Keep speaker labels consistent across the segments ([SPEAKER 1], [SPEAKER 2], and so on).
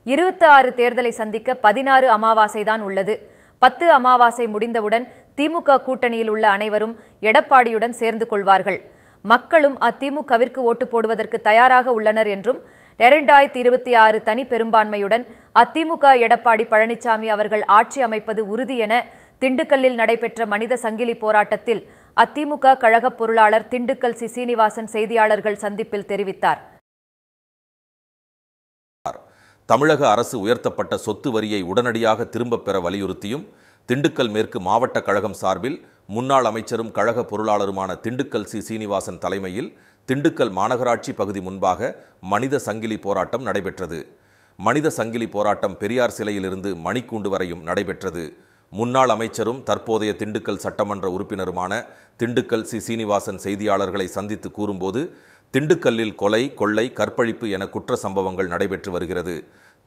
[SPEAKER 1] 26 தேர்தலை சந்திக்க 16 அமாவாசைதான் உள்ளது. 10 அமாவாசை முடிந்தவுடன் திமுக கூட்டணியில் உள்ள அனைவரும் எடப்பாடியுடன் சேர்ந்து கொள்வார்கள். மக்களும் அதிமுகவிற்கு ஓட்டு போடுவதற்கு தயாராக உள்ளனர் என்றும் 2026 தனி பெரும்பான்மையுடன் அதிமுக எடப்பாடி பழனிசாமி அவர்கள் ஆட்சி அமைப்பது உறுதி என திண்டுக்கல்லில் நடைபெற்ற மனித சங்கிலி போராட்டத்தில் அதிமுக கழக பொருளாளர் திண்டுக்கல் சி. சீனிவாசன் செய்தியாளர்கள் சந்திப்பில் தெரிவித்தார்.
[SPEAKER 2] தமிழக அரசு உயர்த்தப்பட்ட சொத்து வரியை உடனடியாக திரும்பப் பெற வலியுறுத்தியும் திண்டுக்கல் மேற்கு மாவட்ட கழகம் சார்பில் முன்னாள் அமைச்சரும் கழக பொருளாளருமான திண்டுக்கல் சி. சீனிவாசன் தலைமையில் திண்டுக்கல் மாநகராட்சி பகுதி முன்பாக மனித சங்கிலி போராட்டம் நடைபெற்றது. மனித சங்கிலி போராட்டம் பெரியார் சிலையிலிருந்து மணிக்கூண்டு வரையும் நடைபெற்றது. முன்னாள் அமைச்சரும் தற்போதைய திண்டுக்கல் சட்டமன்ற உறுப்பினருமான திண்டுக்கல் சி. சீனிவாசன் செய்தியாளர்களை சந்தித்து கூறும்போது, திண்டுக்கல்லில் கொலை, கொள்ளை, கற்பழிப்பு என குற்ற சம்பவங்கள் நடைபெற்று வருகிறது.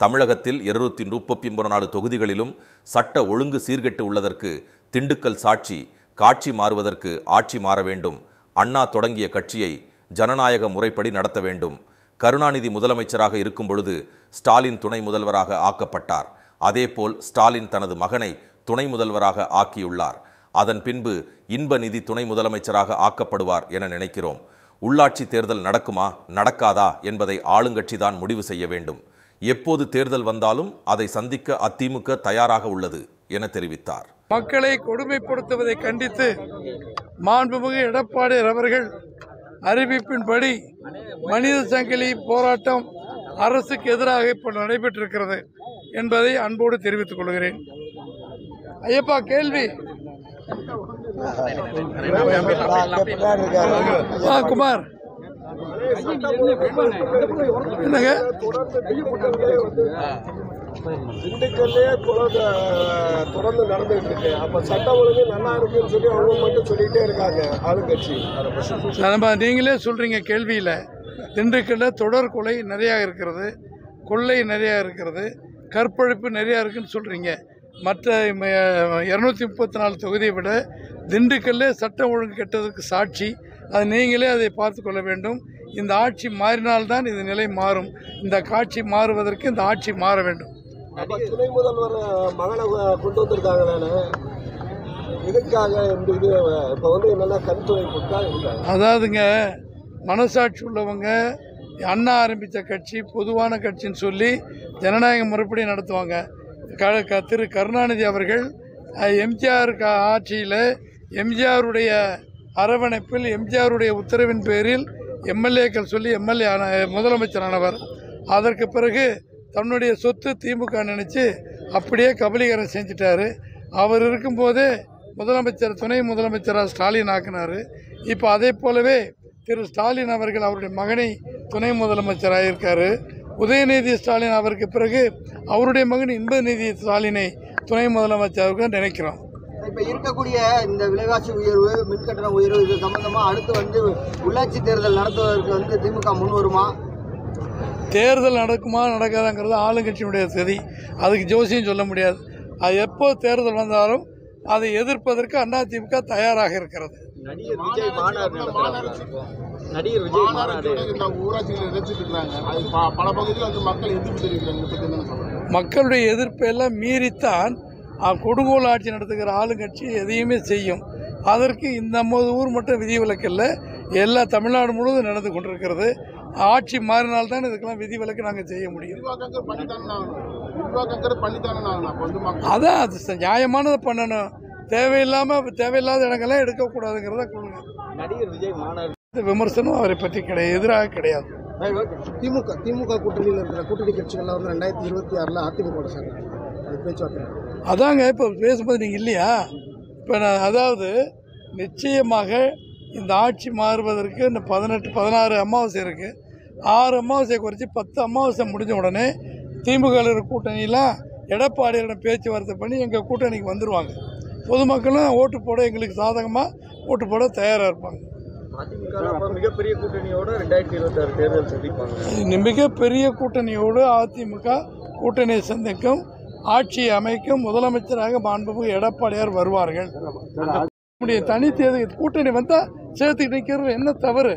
[SPEAKER 2] தமிழகத்தில் 234 தொகுதிகளிலும் சட்ட ஒழுங்கு சீர்கெட்டு உள்ளதற்கு திண்டுக்கல் சாட்சி. காட்சி மாறுவதற்கு ஆட்சி மாற வேண்டும். அண்ணா தொடங்கிய கட்சியை ஜனநாயக முறைப்படி நடத்த வேண்டும். கருணாநிதி முதலமைச்சராக இருக்கும் பொழுது ஸ்டாலின் துணை முதல்வராக ஆக்கப்பட்டார். அதேபோல் ஸ்டாலின் தனது மகனை துணை முதல்வராக ஆக்கியுள்ளார். அதன் பின்பு இன்ப நிதி துணை முதலமைச்சராக ஆக்கப்படுவார் என நினைக்கிறோம். உள்ளாட்சி தேர்தல் நடக்குமா நடக்காதா என்பதை ஆளுங்கட்சிதான் முடிவு செய்ய வேண்டும். எப்போது தேர்தல் வந்தாலும் அதை சந்திக்க அதிமுக தயாராக உள்ளது என தெரிவித்தார்.
[SPEAKER 3] மக்களை கொடுமைப்படுத்துவதை கண்டித்து மாண்புமிகு எடப்பாடி அவர்கள் அறிவிப்பின்படி மனித சங்கிலி போராட்டம் அரசுக்கு எதிராக இப்போ நடைபெற்றிருக்கிறது என்பதை அன்போடு தெரிவித்துக் கொள்கிறேன். ஐயப்பா, கேள்வி. குமார், என்னங்க
[SPEAKER 4] திண்டுக்கல்லே தொடர்ந்து நடந்துட்டு இருக்கு. அப்ப சட்ட ஒழுங்கு நல்லா இருக்குன்னு சொல்லி அவங்க மட்டும் சொல்லிட்டே இருக்காங்க ஆளுங்கட்சி.
[SPEAKER 3] நீங்களே சொல்றீங்க கேள்வியில, திண்டுக்கல்ல தொடர் கொலை நிறைய இருக்கிறது, கொள்ளை நிறைய இருக்கிறது, கற்பழிப்பு நிறைய இருக்குன்னு சொல்றீங்க. மற்ற 234 தொகுதியை விட திண்டுக்கல்லே சட்டம் ஒழுங்கு கெட்டதுக்கு சாட்சி. அது நீங்களே அதை பார்த்து கொள்ள வேண்டும். இந்த ஆட்சி மாறினால்தான் இது நிலை மாறும். இந்த காட்சி மாறுவதற்கு இந்த ஆட்சி மாற வேண்டும்.
[SPEAKER 4] துணை முதல்வர் மகனை கொண்டு வந்திருக்காங்க. இதுக்காக இப்ப என்னன்னா கண்துணை
[SPEAKER 3] அதாவதுங்க, மனசாட்சி உள்ளவங்க அண்ணா ஆரம்பித்த கட்சி பொதுவான கட்சின்னு சொல்லி ஜனநாயக முறைப்படி நடத்துவாங்க. திரு கருணாநிதி அவர்கள் எம்ஜிஆர் ஆட்சியில் எம்ஜிஆருடைய அரவணைப்பில் எம்ஜிஆருடைய உத்தரவின் பேரில் எம்எல்ஏக்கள் சொல்லி எம்எல்ஏ முதலமைச்சரானவர். அதற்கு பிறகு தன்னுடைய சொத்து திமுக நினைச்சு அப்படியே கபலீகரம் செஞ்சிட்டாரு. அவர் இருக்கும்போதே முதலமைச்சர் துணை முதலமைச்சராக ஸ்டாலின் ஆக்கினார். இப்போ அதே போலவே திரு ஸ்டாலின் அவர்கள் அவருடைய மகனை துணை முதலமைச்சராக இருக்காரு. உதயநிதி ஸ்டாலின் அவருக்கு பிறகு அவருடைய மகன் இன்பநிதி ஸ்டாலினை துணை முதலமைச்சராக நினைக்கிறோம்.
[SPEAKER 5] இப்ப இருக்கக்கூடிய இந்த விலைவாசி உயர்வு, மின்கட்டண உயர்வு, இது சம்பந்தமா அடுத்து உள்ளாட்சி தேர்தல் நடத்துவதற்கு திமுக முன் வருமா?
[SPEAKER 3] தேர்தல் நடக்குமா நடக்காதாங்கிறது ஆளுங்கட்சியினுடைய சதி. அதுக்கு ஜோசியம் சொல்ல முடியாது. அது எப்போ தேர்தல் வந்தாலும் அதை எதிர்ப்பதற்கு அதிமுக தயாராக இருக்கிறது.
[SPEAKER 5] நடிகர் விஜய் மாநாடு ஊராட்சியில் நினைச்சிட்டு இருக்காங்க. பல பகுதியில் மக்கள் எதிர்ப்பு தெரிவிக்கிறாங்க.
[SPEAKER 3] மக்களுடைய எதிர்ப்பை எல்லாம் மீறித்தான் கொடுங்கோல் ஆட்சி நடத்துகிற ஆளுங்கட்சி எதையுமே செய்யும். அதற்கு இந்த 50 ஊர் மட்டும் விதிவிலக்கல்ல, எல்லா தமிழ்நாடு முழுவதும் நடந்து கொண்டிருக்கிறது. ஆட்சி மாறினால்தான் இதுக்கெல்லாம் விதிவிலக்கு நாங்கள் செய்ய முடியும். அதான் அது நியாயமானதை பண்ணணும். தேவையில்லாத இடங்கள்லாம் எடுக்கக்கூடாதுங்கிறத கொள்ளுங்க.
[SPEAKER 5] நடிகர் விஜய் மாநாடு
[SPEAKER 3] விமர்சனம் அவரை பற்றி எதிராக கிடையாது.
[SPEAKER 5] திமுக கூட்டணியில் இருக்கிற கூட்டணி கட்சிகள்லாம் 2026 அதிமுக சேர்ந்தாங்க.
[SPEAKER 3] அதாங்க இப்போ பேசும்போது நீங்கள் இல்லையா? இப்போ அதாவது நிச்சயமாக இந்த ஆட்சி மாறுவதற்கு இந்த 16 அமாவாசை இருக்குது. 6 அமாவாசையை குறைச்சி 10 அமாவாசை முடிஞ்ச உடனே திமுக கூட்டணியெலாம் எடப்பாடியிடம் பேச்சுவார்த்தை பண்ணி எங்கள் கூட்டணிக்கு வந்துடுவாங்க. பொதுமக்களும் ஓட்டு போட எங்களுக்கு சாதகமாக ஓட்டு போட தயாராக இருப்பாங்க.
[SPEAKER 5] மிகப்பெரிய கூட்டணியோடு 2026 தேர்தல் சந்திப்பாங்க.
[SPEAKER 3] மிகப்பெரிய கூட்டணியோடு அதிமுக கூட்டணியை சந்திக்கும், ஆட்சியை அமைக்கும். முதலமைச்சராக மாண்புமிகு எடப்பாடியார் வருவார்கள். தனி தேர்தல் கூட்டணி வந்தால் சேர்த்துக்கிட்டு நிற்கிறது என்ன தவறு?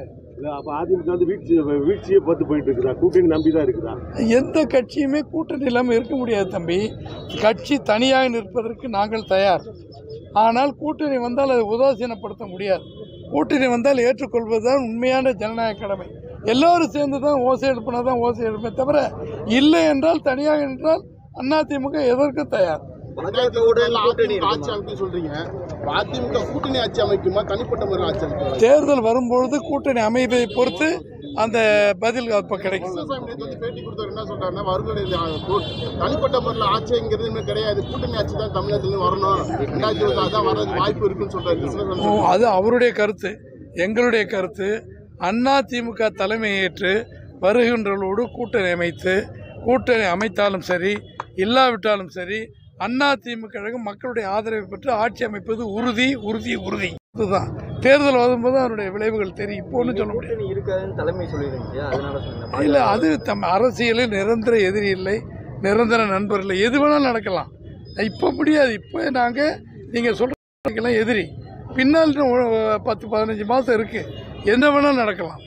[SPEAKER 6] அப்போ அதிமுக வந்து வீழ்ச்சியை பார்த்து போயிட்டு இருக்குதா? கூட்டணி நம்பி தான் இருக்குதா?
[SPEAKER 3] எந்த கட்சியுமே கூட்டணி இல்லாமல் இருக்க முடியாது தம்பி. கட்சி தனியாக நிற்பதற்கு நாங்கள் தயார். ஆனால் கூட்டணி வந்தால் அதை உதாசீனப்படுத்த முடியாது. கூட்டணி வந்தால் ஏற்றுக்கொள்வதுதான் உண்மையான ஜனநாயக கடமை. எல்லோரும் சேர்ந்து தான் ஓசை எழுப்பினா தான் ஓசை எழுப்பே தவிர, இல்லை என்றால் தனியாக என்றால் அதிமுக எதற்கும் தயார். தேர்தல் வரும்பொழுது கூட்டணி அமைப்பதை பொறுத்து அந்த பதில் அப்ப கிடைக்கும்.
[SPEAKER 7] தனிப்பட்ட முறையில் ஆட்சிங்கிறது கிடையாது, கூட்டணி ஆட்சி தான் தமிழகத்துல வரணும், வாய்ப்பு இருக்குன்னு சொல்றாரு.
[SPEAKER 3] அது அவருடைய கருத்து. எங்களுடைய கருத்து, அதிமுக தலைமையேற்று வருகின்றவர்களோடு கூட்டணி அமைத்து, கூட்டணி அமைத்தாலும் சரி இல்லாவிட்டாலும் சரி, அதிமுக கழகம் மக்களுடைய ஆதரவை பெற்று ஆட்சி அமைப்பது உறுதி உறுதி உறுதி. இதுதான் தேர்தல் வரும்போது அவருடைய விளைவுகள் தெரியும். இப்போ ஒன்றும் சொல்ல முடியாது. இல்லை, அது அரசியலில் நிரந்தர எதிரி இல்லை, நிரந்தர நண்பர் இல்லை. எது வேணாலும் நடக்கலாம். இப்போ முடியாது. இப்போ நாங்கள் நீங்கள் சொல்கிறீங்களாம் எதிரி. பின்னால் 10-15 மாதம் இருக்குது, என்ன வேணாலும் நடக்கலாம்.